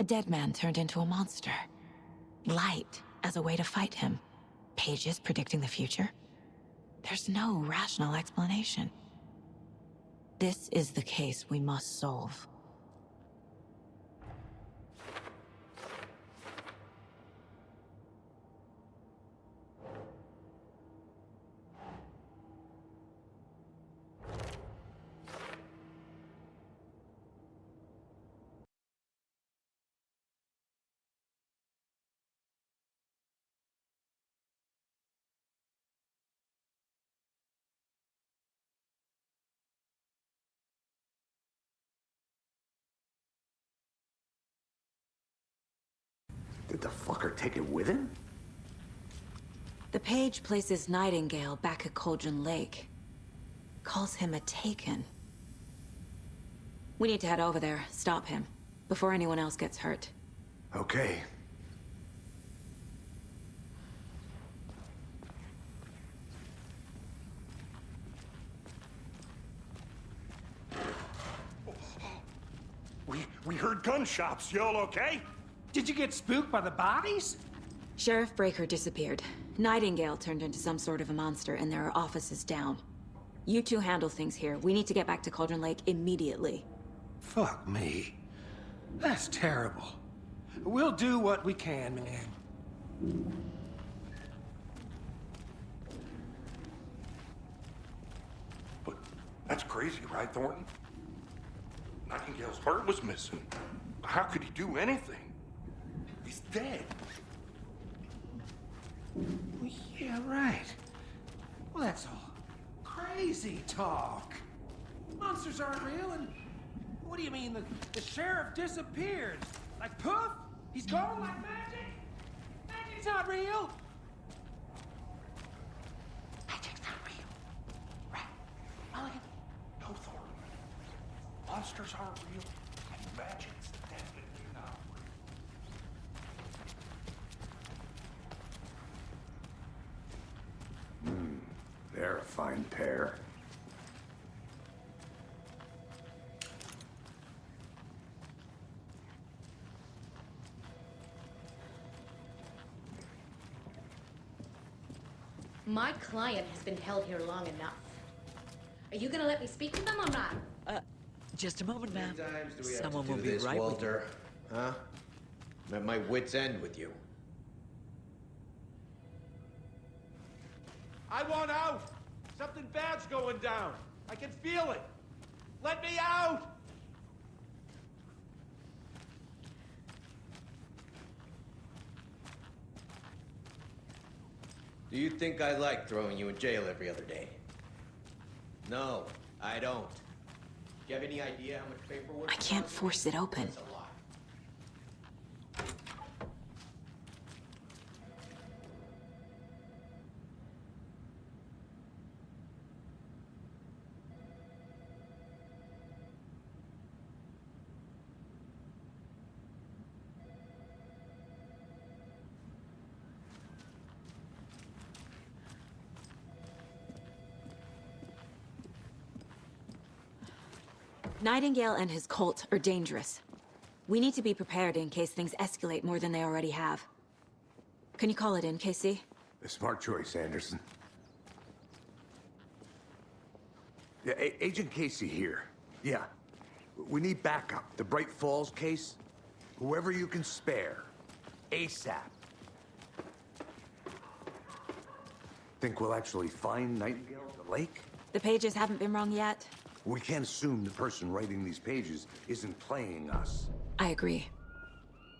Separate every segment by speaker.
Speaker 1: A dead man turned into a monster. Light as a way to fight him. Pages predicting the future. There's no rational explanation. This is the case we must solve.
Speaker 2: Did the fucker take it with him?
Speaker 1: The page places Nightingale back at Cauldron Lake. Calls him a Taken. We need to head over there, stop him, before anyone else gets hurt.
Speaker 2: Okay.
Speaker 3: We heard gunshots. Y'all okay?
Speaker 4: Did you get spooked by the bodies?
Speaker 1: Sheriff Breaker disappeared. Nightingale turned into some sort of a monster, and there are offices down. You two handle things here. We need to get back to Cauldron Lake immediately.
Speaker 4: Fuck me. That's terrible. We'll do what we can, man.
Speaker 3: But that's crazy, right, Thornton? Nightingale's heart was missing. How could he do anything? He's dead.
Speaker 4: Well, yeah, right. Well, that's all crazy talk. Monsters aren't real, and what do you mean the sheriff disappeared? Like poof? He's gone like magic? Magic's not real. Magic's not real. Right? Mulligan?
Speaker 3: No, Thornton. Monsters aren't real, and magic's definitely not real.
Speaker 2: They're a fine pair.
Speaker 5: My client has been held here long enough. Are you gonna let me speak to them or not?
Speaker 6: Just a moment, ma'am.
Speaker 7: How many times do we
Speaker 6: Someone
Speaker 7: have
Speaker 6: will
Speaker 7: to do
Speaker 6: be
Speaker 7: this,
Speaker 6: right with you.
Speaker 7: Walter? Huh? I'm at my wit's end with you.
Speaker 8: I want out! Something bad's going down. I can feel it. Let me out!
Speaker 7: Do you think I like throwing you in jail every other day? No, I don't. Do you have any idea how much paperwork?
Speaker 1: I can't force it open.
Speaker 7: That's a lot.
Speaker 1: Nightingale and his cult are dangerous. We need to be prepared in case things escalate more than they already have. Can you call it in, KC?
Speaker 2: A smart choice, Anderson. Yeah, Agent Casey here. Yeah. We need backup. The Bright Falls case. Whoever you can spare. ASAP. Think we'll actually find Nightingale at the lake?
Speaker 1: The pages haven't been wrong yet.
Speaker 2: We can't assume the person writing these pages isn't playing us.
Speaker 1: I agree.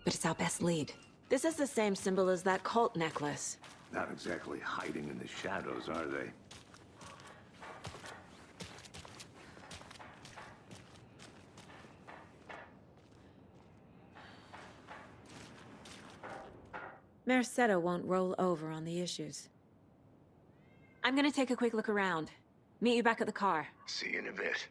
Speaker 1: But it's our best lead. This is the same symbol as that cult necklace.
Speaker 2: Not exactly hiding in the shadows, are they?
Speaker 1: Mercado won't roll over on the issues. I'm gonna take a quick look around. Meet you back at the car.
Speaker 2: See you in a bit.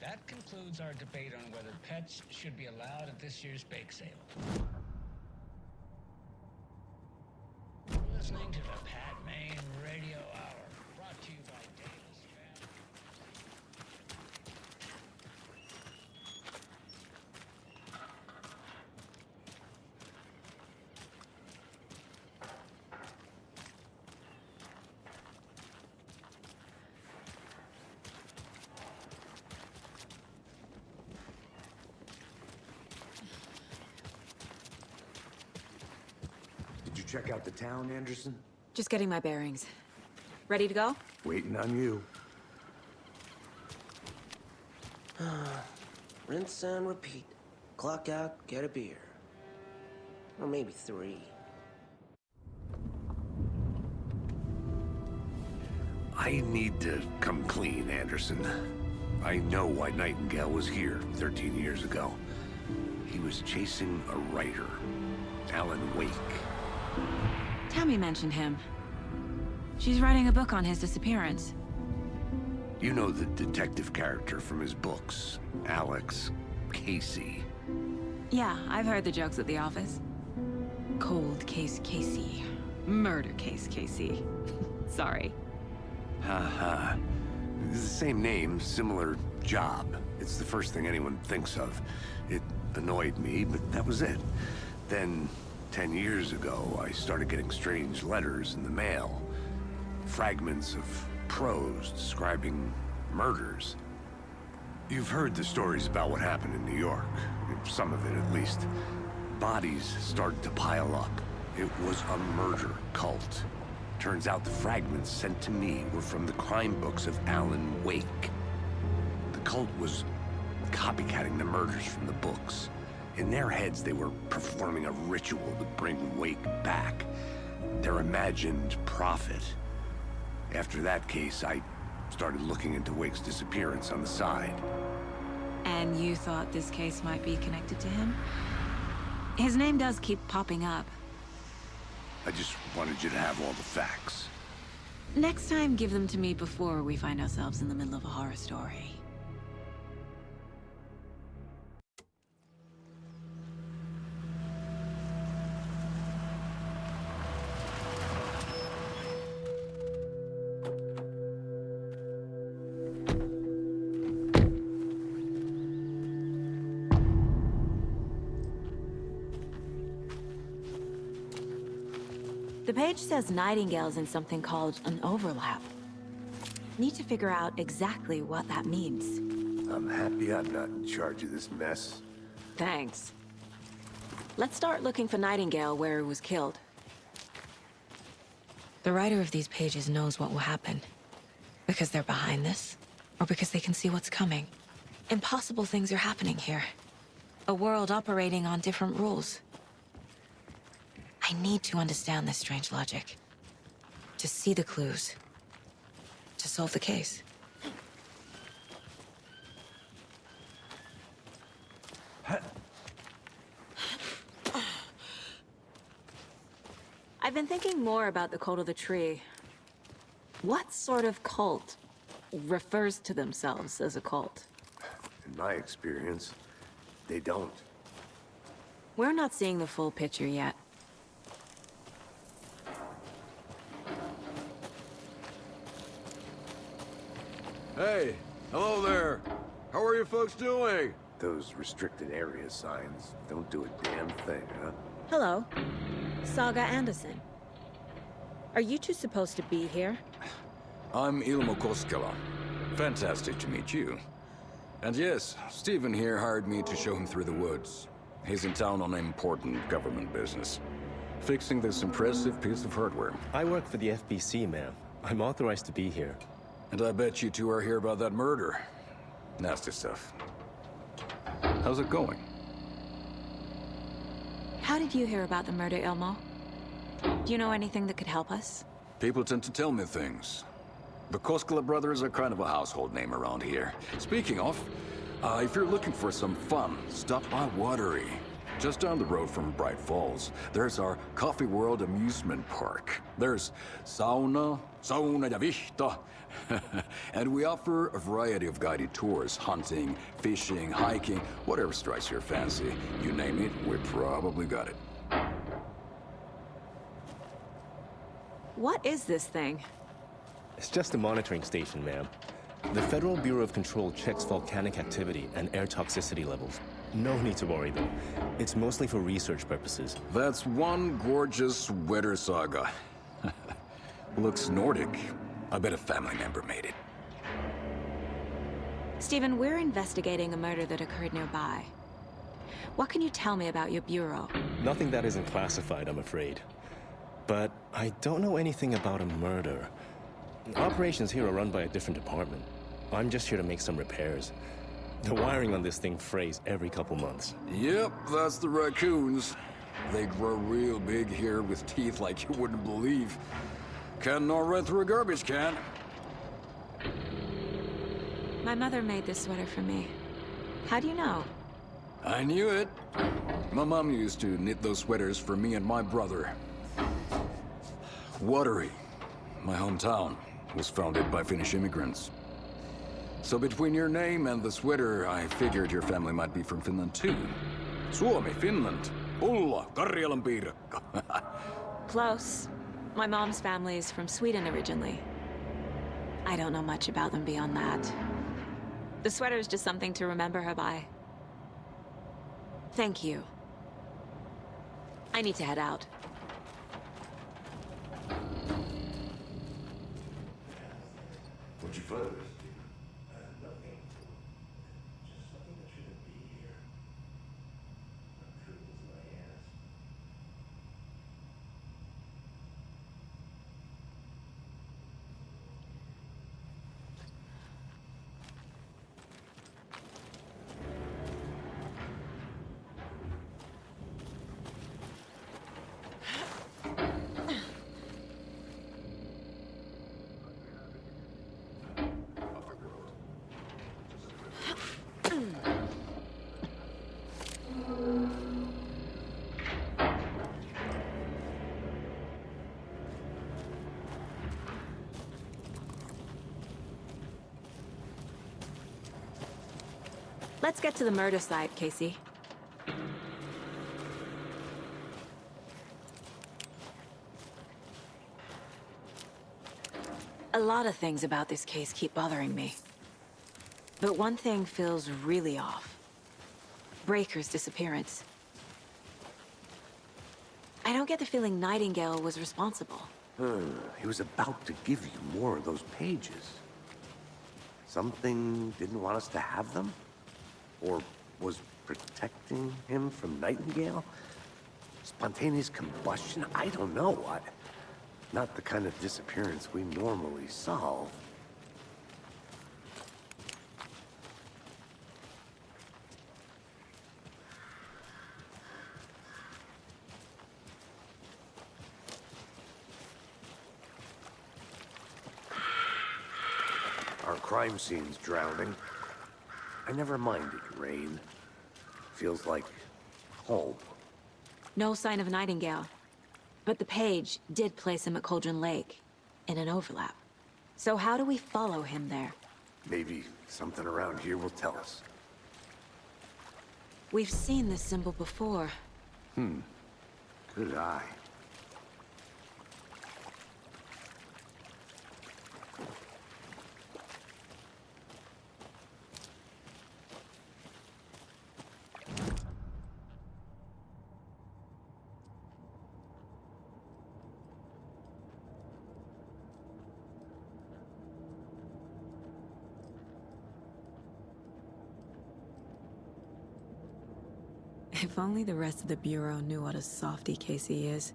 Speaker 9: That concludes our debate on whether pets should be allowed at this year's bake sale. Listening to the Pat Maine Radio Hour, brought to
Speaker 2: check out the town, Anderson?
Speaker 1: Just getting my bearings. Ready to go?
Speaker 2: Waiting on you.
Speaker 6: Rinse and repeat. Clock out, get a beer. Or maybe 3.
Speaker 2: I need to come clean, Anderson. I know why Nightingale was here 13 years ago. He was chasing a writer, Alan Wake.
Speaker 1: Tammy mentioned him. She's writing a book on his disappearance.
Speaker 2: You know the detective character from his books, Alex Casey.
Speaker 1: Yeah, I've heard the jokes at the office. Cold case Casey. Murder case Casey. Sorry.
Speaker 2: Haha. It's the same name, similar job. It's the first thing anyone thinks of. It annoyed me, but that was it. Then, 10 years ago, I started getting strange letters in the mail. Fragments of prose describing murders. You've heard the stories about what happened in New York. Some of it, at least. Bodies started to pile up. It was a murder cult. Turns out the fragments sent to me were from the crime books of Alan Wake. The cult was copycatting the murders from the books. In their heads, they were performing a ritual to bring Wake back. Their imagined prophet. After that case, I started looking into Wake's disappearance on the side.
Speaker 1: And you thought this case might be connected to him? His name does keep popping up.
Speaker 2: I just wanted you to have all the facts.
Speaker 1: Next time, give them to me before we find ourselves in the middle of a horror story. The page says Nightingale's in something called an overlap. Need to figure out exactly what that means.
Speaker 2: I'm happy I'm not in charge of this mess.
Speaker 1: Thanks. Let's start looking for Nightingale where he was killed. The writer of these pages knows what will happen. Because they're behind this, or because they can see what's coming. Impossible things are happening here. A world operating on different rules. I need to understand this strange logic. To see the clues. To solve the case. I've been thinking more about the cult of the tree. What sort of cult refers to themselves as a cult?
Speaker 2: In my experience, they don't.
Speaker 1: We're not seeing the full picture yet.
Speaker 10: Hey, hello there. How are you folks doing?
Speaker 2: Those restricted area signs don't do a damn thing, huh?
Speaker 1: Hello. Saga Anderson. Are you two supposed to be here?
Speaker 10: I'm Ilmo Koskela. Fantastic to meet you. And yes, Stephen here hired me to show him through the woods. He's in town on important government business. Fixing this impressive piece of hardware.
Speaker 11: I work for the FBC, ma'am. I'm authorized to be here.
Speaker 10: And I bet you two are here about that murder. Nasty stuff. How's it going?
Speaker 1: How did you hear about the murder, Ilmo? Do you know anything that could help us?
Speaker 10: People tend to tell me things. The Koskela brothers are kind of a household name around here. Speaking of, if you're looking for some fun, stop by Watery. Just down the road from Bright Falls, there's our Coffee World amusement park. There's sauna ja vihta. And we offer a variety of guided tours, hunting, fishing, hiking, whatever strikes your fancy. You name it, we probably got it.
Speaker 1: What is this thing?
Speaker 11: It's just a monitoring station, ma'am. The Federal Bureau of Control checks volcanic activity and air toxicity levels. No need to worry, though. It's mostly for research purposes.
Speaker 10: That's one gorgeous weather saga. Looks Nordic. I bet a family member made it.
Speaker 1: Stephen, we're investigating a murder that occurred nearby. What can you tell me about your bureau?
Speaker 11: Nothing that isn't classified, I'm afraid. but I don't know anything about a murder. Operations here are run by a different department. I'm just here to make some repairs. The wiring on this thing frays every couple months.
Speaker 10: Yep, that's the raccoons. They grow real big here with teeth like you wouldn't believe. Can't gnaw right through a garbage can.
Speaker 1: My mother made this sweater for me. How do you know?
Speaker 10: I knew it. My mom used to knit those sweaters for me and my brother. Watery, my hometown, was founded by Finnish immigrants. So between your name and the sweater, I figured your family might be from Finland too. Suomi, Finland. Pulla, Karjalan piirakka.
Speaker 1: Close. My mom's family is from Sweden originally. I don't know much about them beyond that. The sweater is just something to remember her by. Thank you. I need to head out.
Speaker 2: What'd you find?
Speaker 11: Nothing. Just something that shouldn't be here. Goodness, my ass.
Speaker 1: Let's get to the murder site, Casey. A lot of things about this case keep bothering me. But one thing feels really off. Breaker's disappearance. I don't get the feeling Nightingale was responsible.
Speaker 2: He was about to give you more of those pages. Something didn't want us to have them? Or was protecting him from Nightingale? Spontaneous combustion? I don't know. Not the kind of disappearance we normally solve. Our crime scene's drowning. I never minded rain. Feels like home.
Speaker 1: No sign of Nightingale. But the page did place him at Cauldron Lake, in an overlap. So how do we follow him there?
Speaker 2: Maybe something around here will tell us.
Speaker 1: We've seen this symbol before.
Speaker 2: Good eye.
Speaker 1: If only the rest of the Bureau knew what a softy Casey is.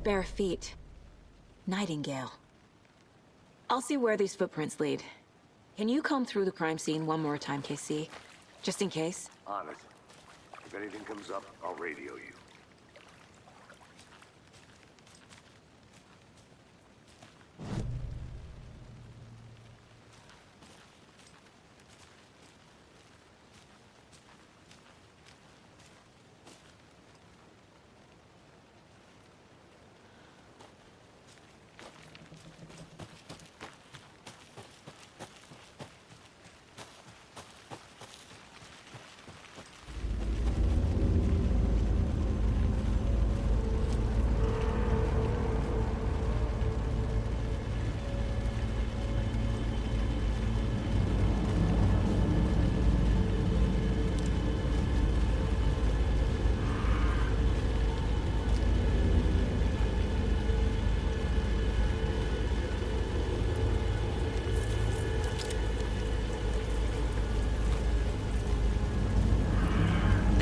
Speaker 1: Bare feet. Nightingale. I'll see where these footprints lead. Can you comb through the crime scene one more time, Casey? Just in case?
Speaker 2: On it. If anything comes up, I'll radio you.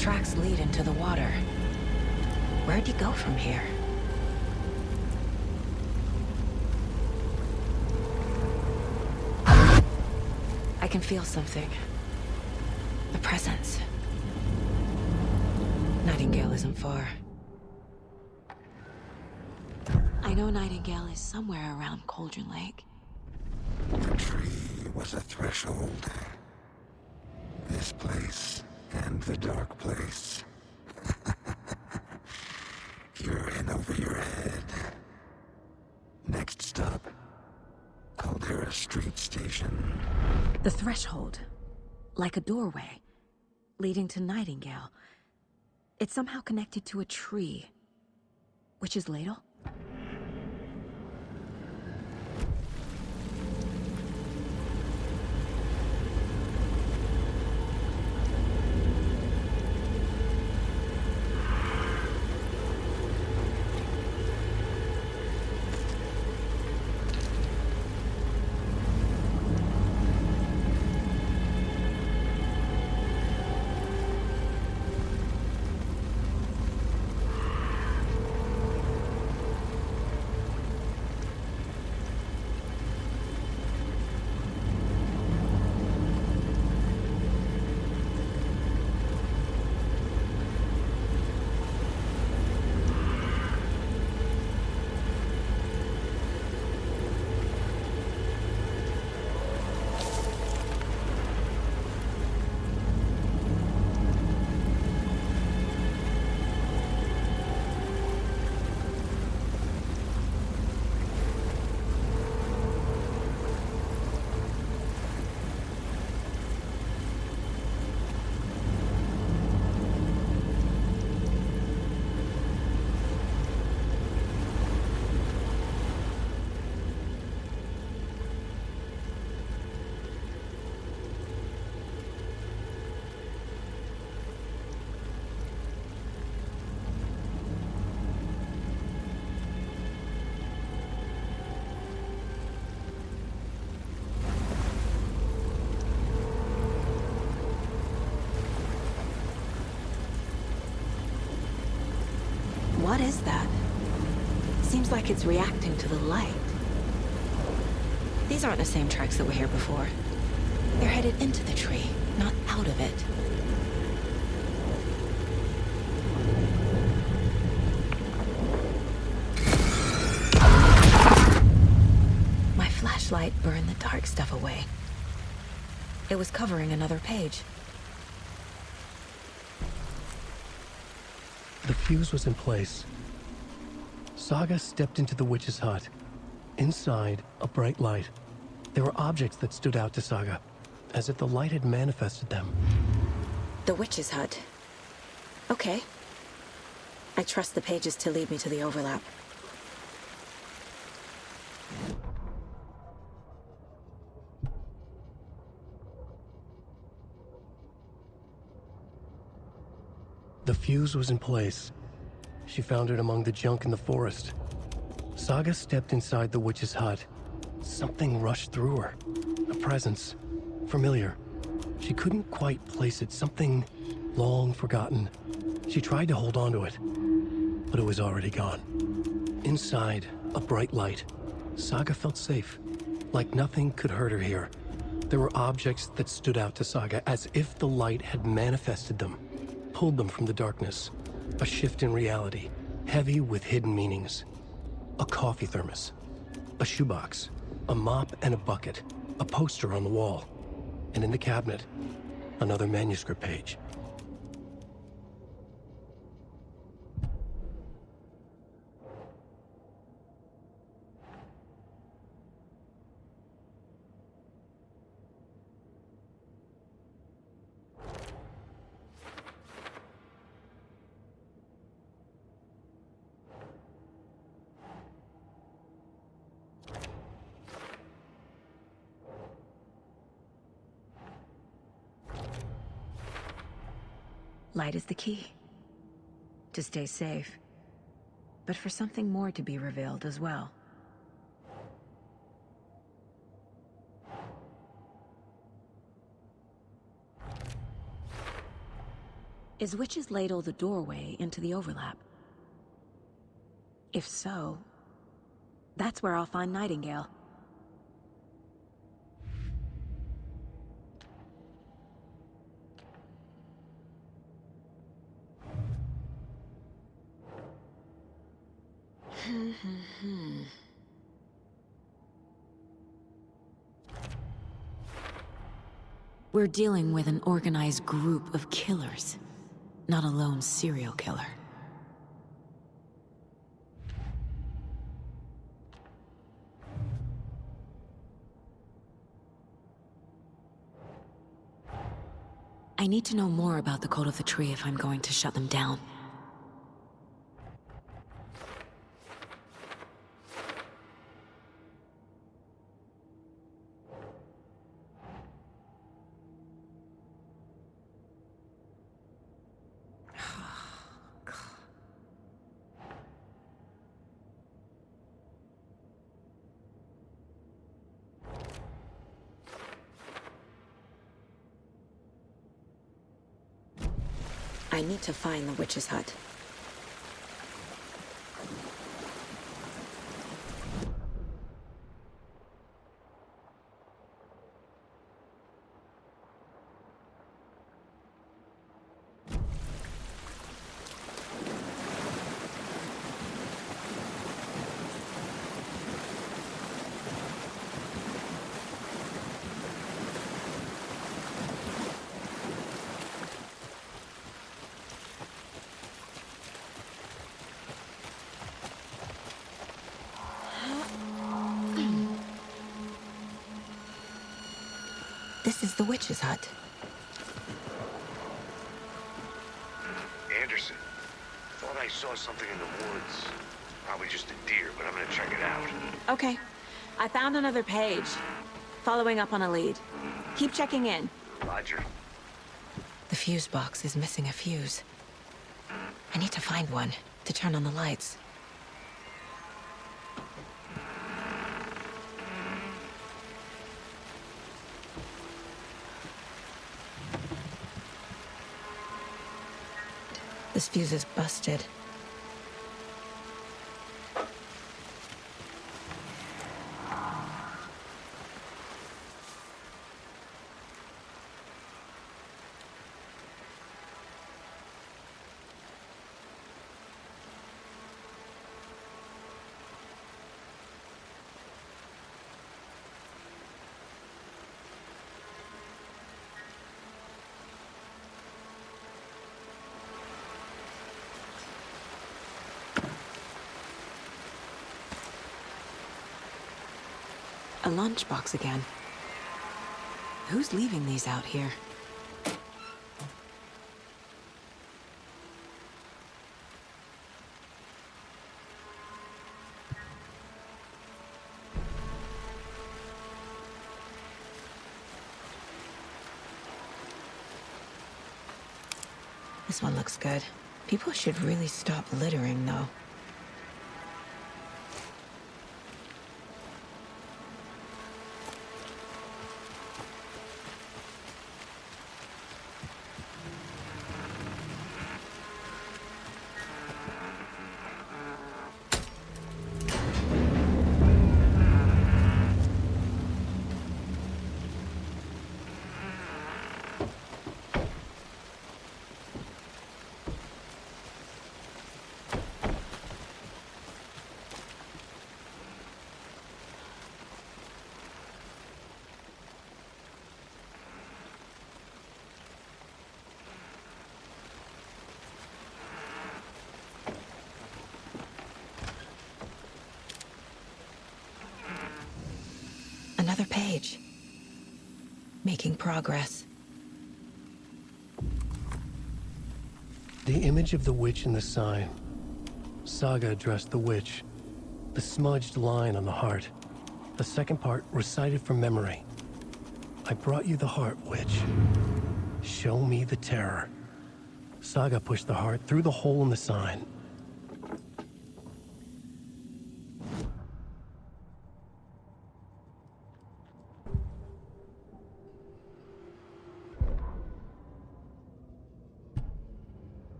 Speaker 1: tracks lead into the water. Where'd he go from here? I can feel something. A presence. Nightingale isn't far. I know Nightingale is somewhere around Cauldron Lake.
Speaker 12: The tree was a threshold. This place and the dark place. You're in over your head. Next stop, Caldera Street Station.
Speaker 1: The threshold. Like a doorway. Leading to Nightingale. It's somehow connected to a tree. Witch's Ladle? What is that? Seems like it's reacting to the light. These aren't the same tracks that were here before. They're headed into the tree, not out of it. My flashlight burned the dark stuff away. It was covering another page.
Speaker 13: The fuse was in place. Saga stepped into the witch's hut. Inside, a bright light. There were objects that stood out to Saga, as if the light had manifested them.
Speaker 1: The witch's hut. Okay. I trust the pages to lead me to the overlap.
Speaker 13: The fuse was in place. She found it among the junk in the forest. Saga stepped inside the witch's hut. Something rushed through her. A presence. Familiar. She couldn't quite place it. Something long forgotten. She tried to hold on to it, but it was already gone. Inside, a bright light. Saga felt safe. Like nothing could hurt her here. There were objects that stood out to Saga as if the light had manifested them. Pulled them from the darkness. A shift in reality, heavy with hidden meanings. A coffee thermos, a shoebox, a mop and a bucket, a poster on the wall, and in the cabinet, another manuscript page.
Speaker 1: Light is the key. To stay safe. But for something more to be revealed as well. Is Witch's Ladle the doorway into the overlap? If so, that's where I'll find Nightingale. We're dealing with an organized group of killers, not a lone serial killer. I need to know more about the Cult of the Tree if I'm going to shut them down. I need to find the witch's hut. This is the witch's hut.
Speaker 2: Anderson, thought I saw something in the woods. Probably just a deer, but I'm gonna check it out.
Speaker 1: Okay, I found another page. Following up on a lead. Keep checking in.
Speaker 2: Roger.
Speaker 1: The fuse box is missing a fuse. I need to find one to turn on the lights. This fuse is busted. A lunchbox again. Who's leaving these out here? This one looks good. People should really stop littering, though. Another page. Making progress.
Speaker 13: The image of the witch in the sign. Saga addressed the witch. The smudged line on the heart. The second part recited from memory. I brought you the heart, witch. Show me the terror. Saga pushed the heart through the hole in the sign.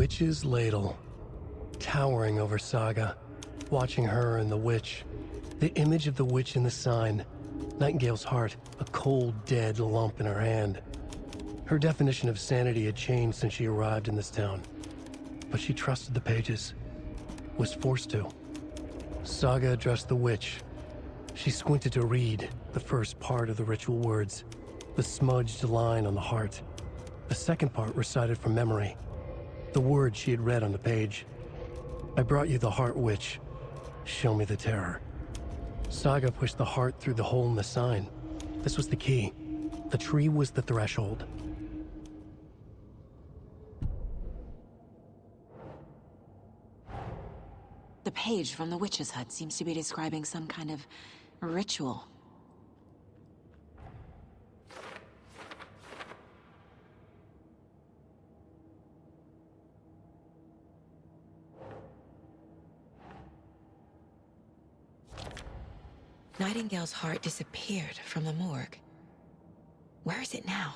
Speaker 13: witch's ladle, towering over Saga, watching her and the witch. The image of the witch in the sign, Nightingale's heart, a cold, dead lump in her hand. Her definition of sanity had changed since she arrived in this town, but she trusted the pages, was forced to. Saga addressed the witch. She squinted to read the first part of the ritual words, the smudged line on the heart. The second part recited from memory, the words she had read on the page. I brought you the heart, witch. Show me the terror. Saga pushed the heart through the hole in the sign. This was the key. The tree was the threshold.
Speaker 1: The page from the witch's hut seems to be describing some kind of ritual. Nightingale's heart disappeared from the morgue. Where is it now?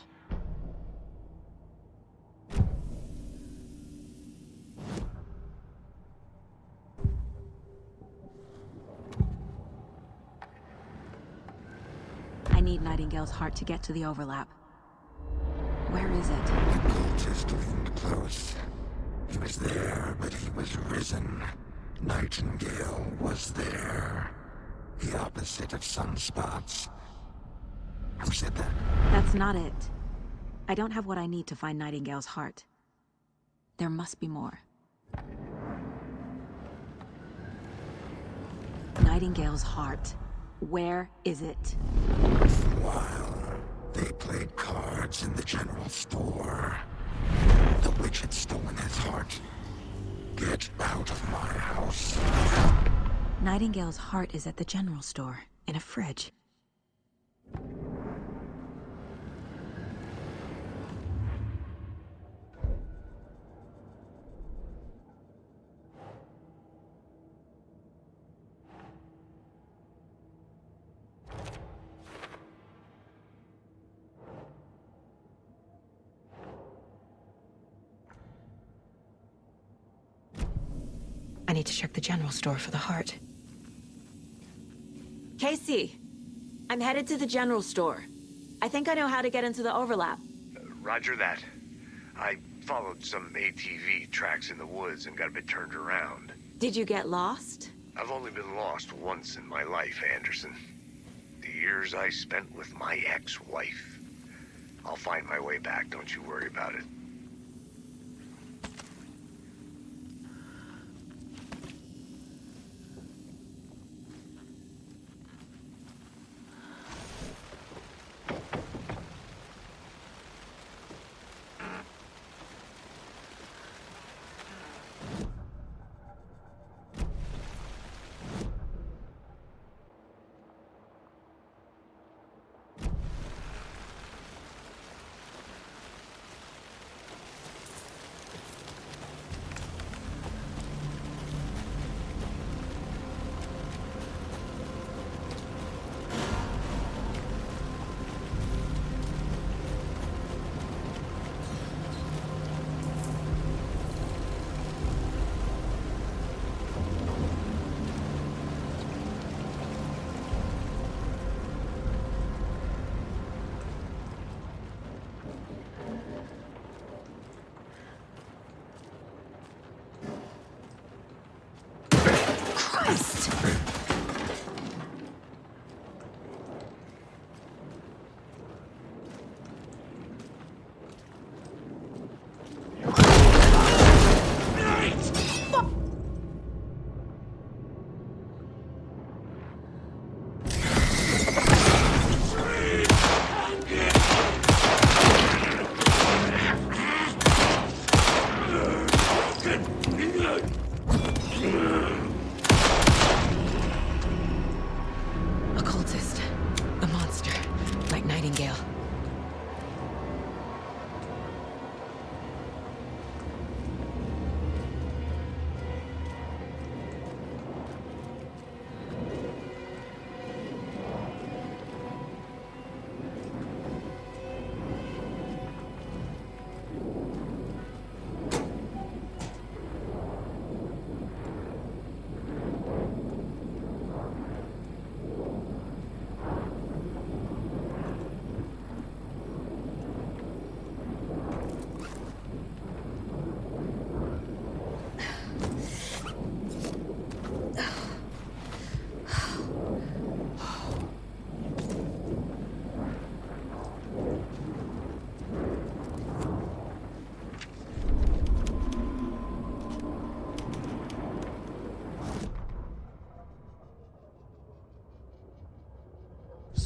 Speaker 1: I need Nightingale's heart to get to the overlap. Where is it?
Speaker 12: The cultist leaned close. He was there, but he was risen. Nightingale was there. The opposite of sunspots. Who said that?
Speaker 1: That's not it. I don't have what I need to find Nightingale's heart. There must be more. Nightingale's heart. Where is it?
Speaker 12: For a while, they played cards in the general store. The witch had stolen his heart. Get out of my house.
Speaker 1: Nightingale's heart is at the general store, in a fridge. I need to check the general store for the heart. Casey, I'm headed to the general store. I think I know how to get into the overlap.
Speaker 2: Roger that. I followed some ATV tracks in the woods and got a bit turned around.
Speaker 1: Did you get lost?
Speaker 2: I've only been lost once in my life, Anderson. The years I spent with my ex-wife. I'll find my way back, don't you worry about it.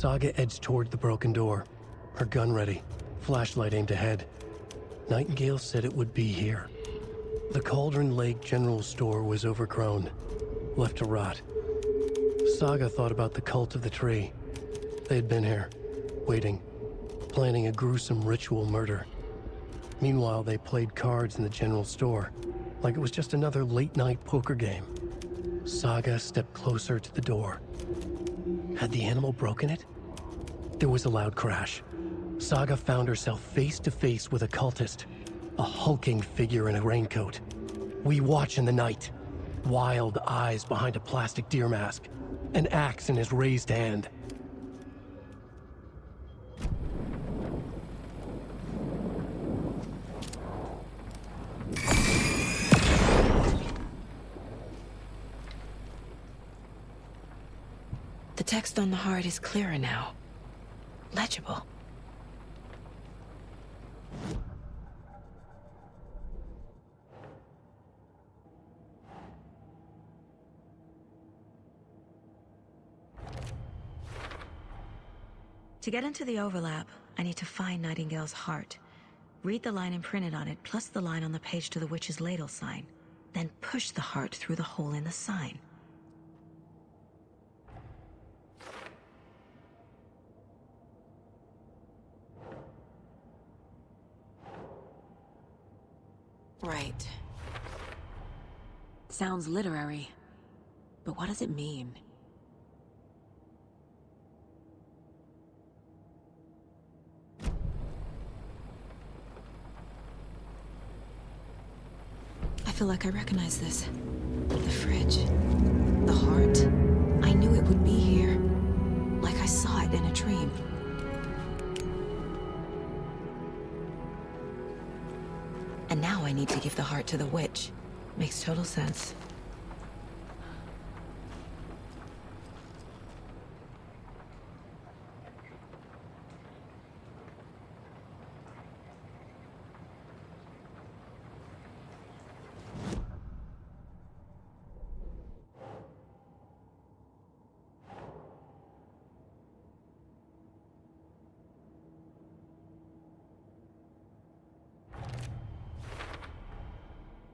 Speaker 13: Saga edged toward the broken door, her gun ready, flashlight aimed ahead. Nightingale said it would be here. The Cauldron Lake General Store was overgrown, left to rot. Saga thought about the cult of the tree. They had been here, waiting, planning a gruesome ritual murder. Meanwhile, they played cards in the general store, like it was just another late-night poker game. Saga stepped closer to the door. Had the animal broken it? There was a loud crash. Saga found herself face to face with a cultist, a hulking figure in a raincoat. We watch in the night, wild eyes behind a plastic deer mask, an axe in his raised hand.
Speaker 1: The text on the heart is clearer now. Legible. To get into the overlap, I need to find Nightingale's heart. Read the line imprinted on it, plus the line on the page to the witch's ladle sign. Then push the heart through the hole in the sign. Right. Sounds literary. But what does it mean? I feel like I recognize this. The fridge. The heart. I knew it would be here. Like I saw it in a dream. And now I need to give the heart to the witch. Makes total sense.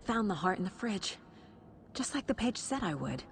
Speaker 1: Found the heart in the fridge. Just like the page said I would.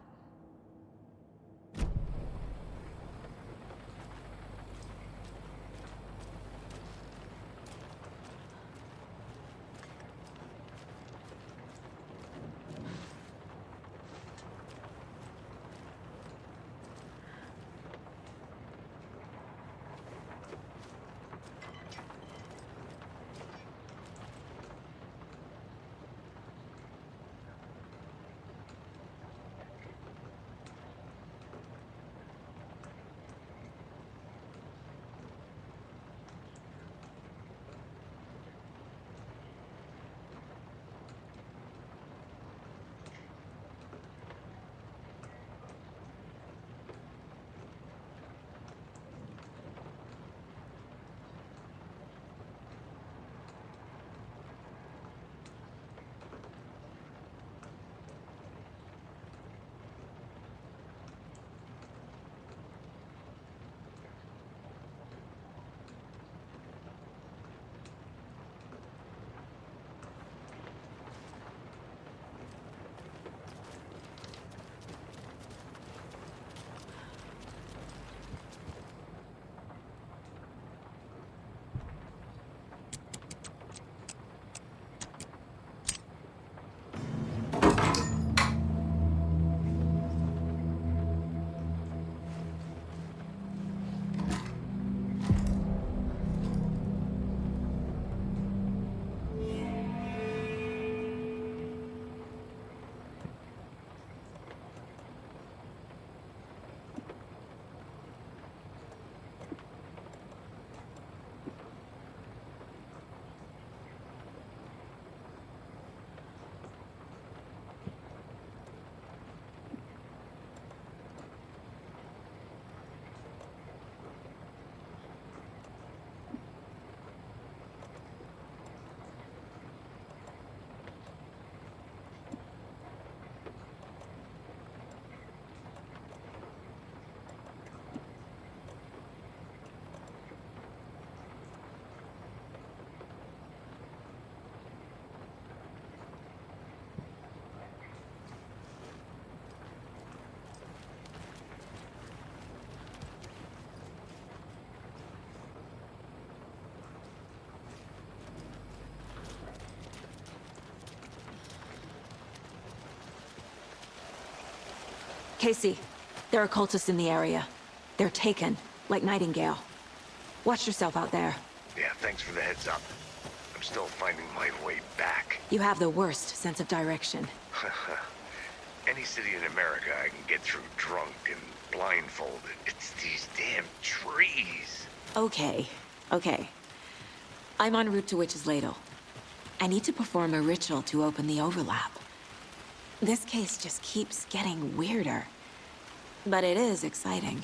Speaker 1: Casey, there are cultists in the area. They're taken, like Nightingale. Watch yourself out there.
Speaker 2: Yeah, thanks for the heads up. I'm still finding my way back.
Speaker 1: You have the worst sense of direction.
Speaker 2: Any city in America I can get through drunk and blindfolded. It's these damn trees.
Speaker 1: Okay. I'm en route to Witch's Ladle. I need to perform a ritual to open the overlap. This case just keeps getting weirder. But it is exciting.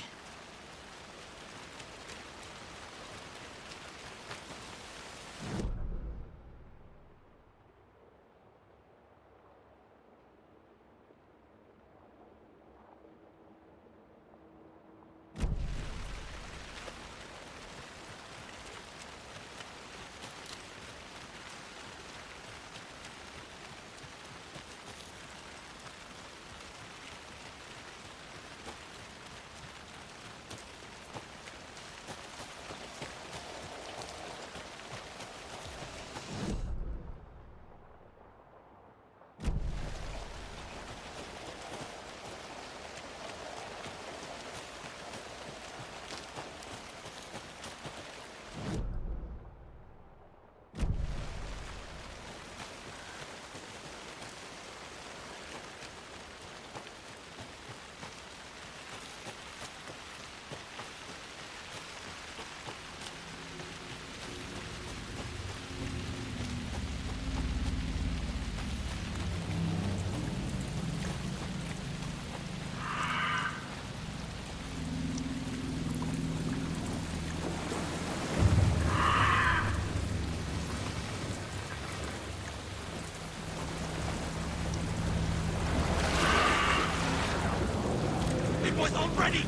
Speaker 8: Was already!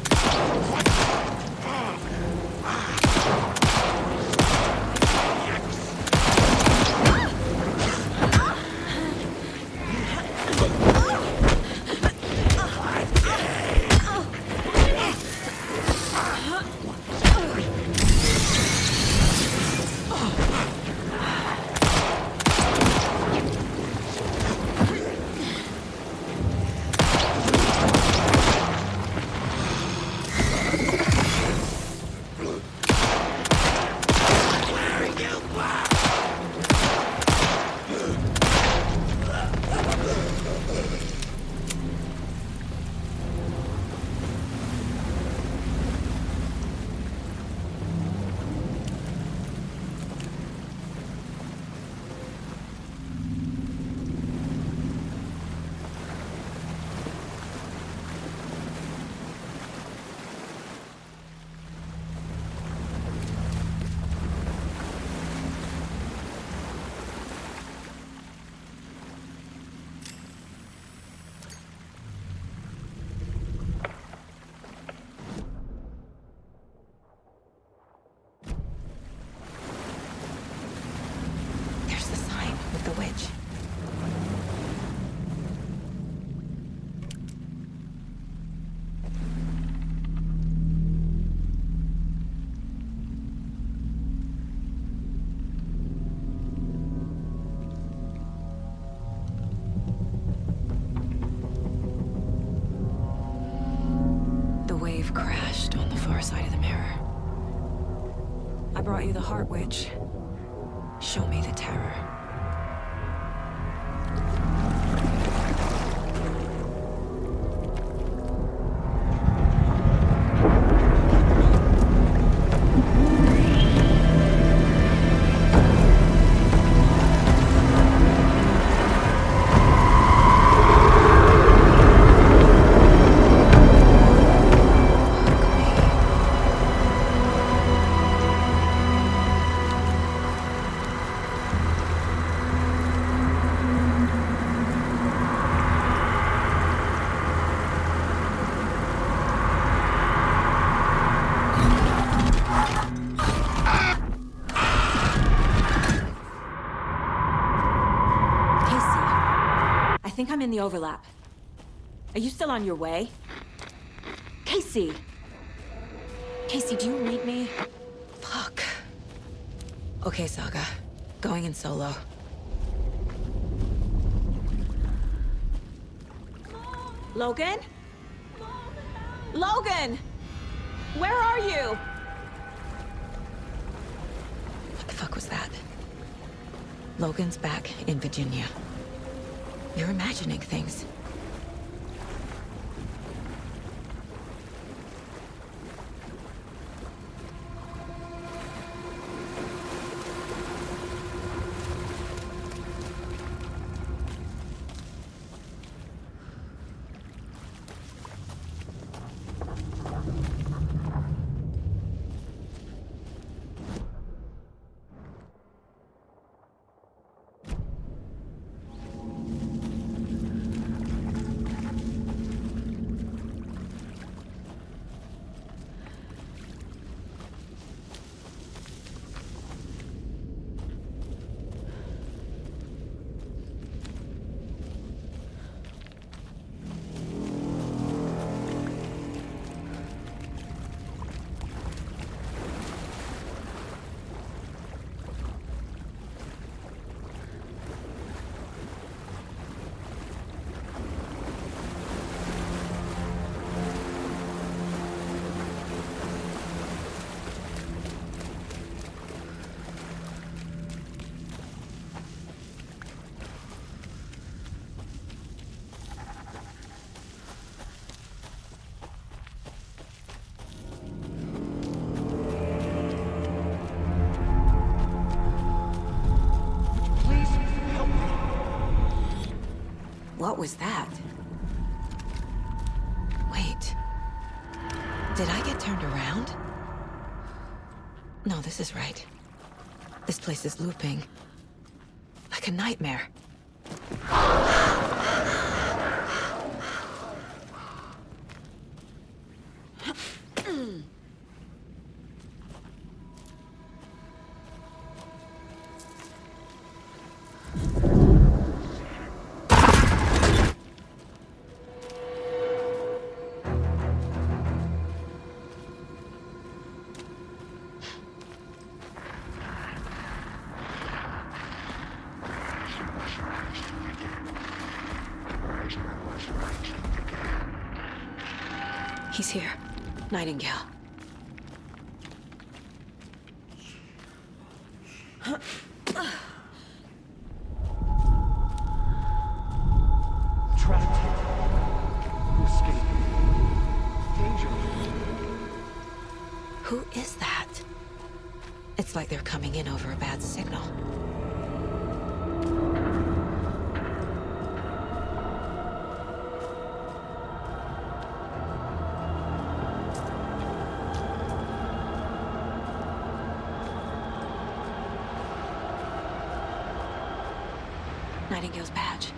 Speaker 1: Crashed on the far side of the mirror. I brought you the Heart Witch. Show me the terror. I think I'm in the overlap. Are you still on your way? Casey! Casey, do you read me? Fuck. Okay, Saga. Going in solo. Logan? Logan! Where are you? What the fuck was that? Logan's back in Virginia. You're imagining things. What was that? Wait. Did I get turned around? No, this is right. This place is looping. Like a nightmare. He's here. Nightingale.
Speaker 4: Trapped here. You escaped. Danger.
Speaker 1: Who is that? It's like they're coming in over a bad signal. Nightingale's badge.